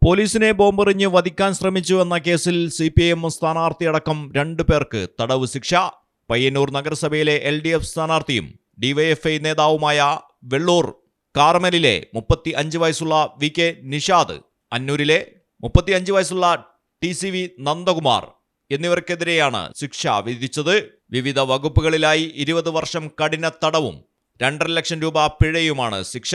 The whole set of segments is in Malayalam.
പോലീസിനെ ബോംബെറിഞ്ഞ് വധിക്കാൻ ശ്രമിച്ചുവെന്ന കേസിൽ CPIM സ്ഥാനാർത്ഥിയടക്കം 2 പേർക്ക് തടവ് ശിക്ഷ. പയ്യന്നൂർ നഗരസഭയിലെ LDF സ്ഥാനാർത്ഥിയും DYFI നേതാവുമായ വെള്ളൂർ കാർമലിലെ 35 വയസ്സുള്ള VK നിഷാദ്, അന്നൂരിലെ 35 വയസ്സുള്ള TCV നന്ദകുമാർ എന്നിവർക്കെതിരെയാണ് ശിക്ഷ വിധിച്ചത്. വിവിധ വകുപ്പുകളിലായി 20 വർഷം കഠിന തടവും 2.5 ലക്ഷം രൂപ പിഴയുമാണ് ശിക്ഷ.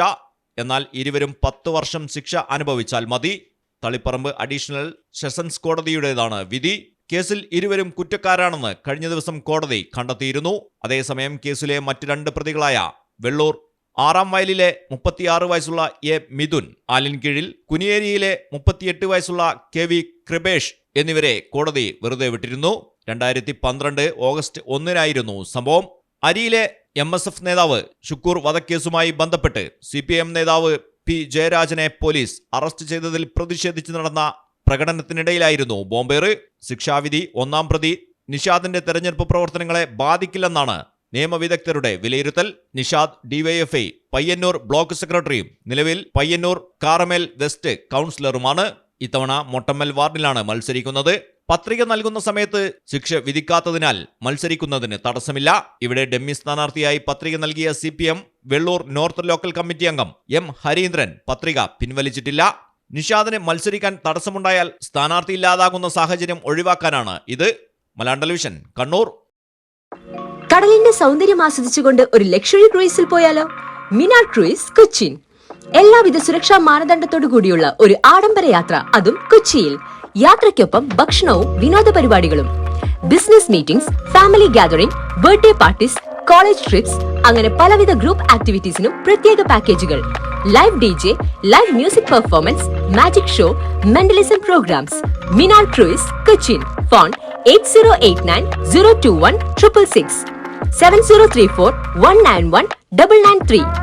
എന്നാൽ ഇരുവരും 10 വർഷം ശിക്ഷ അനുഭവിച്ചാൽ മതി. തളിപ്പറമ്പ് അഡീഷണൽ സെഷൻസ് കോടതിയുടേതാണ് വിധി. കേസിൽ ഇരുവരും കുറ്റക്കാരാണെന്ന് കഴിഞ്ഞ ദിവസം കോടതി കണ്ടെത്തിയിരുന്നു. അതേസമയം കേസിലെ മറ്റ് 2 പ്രതികളായ വെള്ളൂർ 6 വയലിലെ 36 വയസ്സുള്ള A മിഥുൻ, ആലിൻകീഴിൽ കുനിയേരിയിലെ 38 വയസ്സുള്ള KV കൃപേഷ് എന്നിവരെ കോടതി വെറുതെ വിട്ടിരുന്നു. 2012 ഓഗസ്റ്റ് 1 സംഭവം. അരിയിലെ MSF നേതാവ് ഷുക്കൂർ വധക്കേസുമായി ബന്ധപ്പെട്ട് CPIM നേതാവ് P ജയരാജനെ പോലീസ് അറസ്റ്റ് ചെയ്തതിൽ പ്രതിഷേധിച്ച് നടന്ന പ്രകടനത്തിനിടയിലായിരുന്നു ബോംബേറ്. ശിക്ഷാവിധി 1-ാം പ്രതി നിഷാദിന്റെ തെരഞ്ഞെടുപ്പ് പ്രവർത്തനങ്ങളെ ബാധിക്കില്ലെന്നാണ് നിയമവിദഗ്ധരുടെ വിലയിരുത്തൽ. നിഷാദ് DYFI പയ്യന്നൂർ ബ്ലോക്ക് സെക്രട്ടറിയും നിലവിൽ പയ്യന്നൂർ കാറമേൽ വെസ്റ്റ് കൗൺസിലറുമാണ്. ഇത്തവണ മൊട്ടമ്മൽ വാർഡിലാണ് മത്സരിക്കുന്നത്. പത്രിക നൽകുന്ന സമയത്ത് ശിക്ഷ വിധിക്കാത്തതിനാൽ മത്സരിക്കുന്നതിന് തടസ്സമില്ല. ഇവിടെ ഡെമ്മി സ്ഥാനാർത്ഥിയായി പത്രിക നൽകിയ CPM Vellur north local committee അംഗം M ഹരീന്ദ്രൻ പത്രിക പിൻവലിച്ചിട്ടില്ല. നിഷാദിന് മത്സരിക്കാൻ തടസ്സമുണ്ടായാൽ സ്ഥാനാർത്ഥി ഇല്ലാതാകുന്ന സാഹചര്യം ഒഴിവാക്കാനാണ് ഇത്. മലയാളം ടെലിവിഷൻ, കണ്ണൂർ. കടലിന്റെ സൗന്ദര്യം ആസ്വദിച്ചുകൊണ്ട് ഒരു ലക്ഷറി ക്രൂയിസിൽ പോയാലോ? മിനാർ ക്രൂയിസ് കൊച്ചിൻ. എല്ലാവിധ സുരക്ഷാ മാനദണ്ഡത്തോടു കൂടിയുള്ള ഒരു ആഡംബര യാത്ര, അതും കൊച്ചിയിൽ. യാത്രയ്ക്കൊപ്പം ഭക്ഷണവും വിനോദ പരിപാടികളും, business meetings, family gathering, birthday parties, college trips, അങ്ങനെ പലവിധ ഗ്രൂപ്പ് ആക്ടിവിറ്റീസിനും പ്രത്യേക പാക്കേജുകൾ. Live DJ, live music performance, magic show, mentalism programmes. Minar cruise Cochin. Phone 8089 021 666 7034 191 993.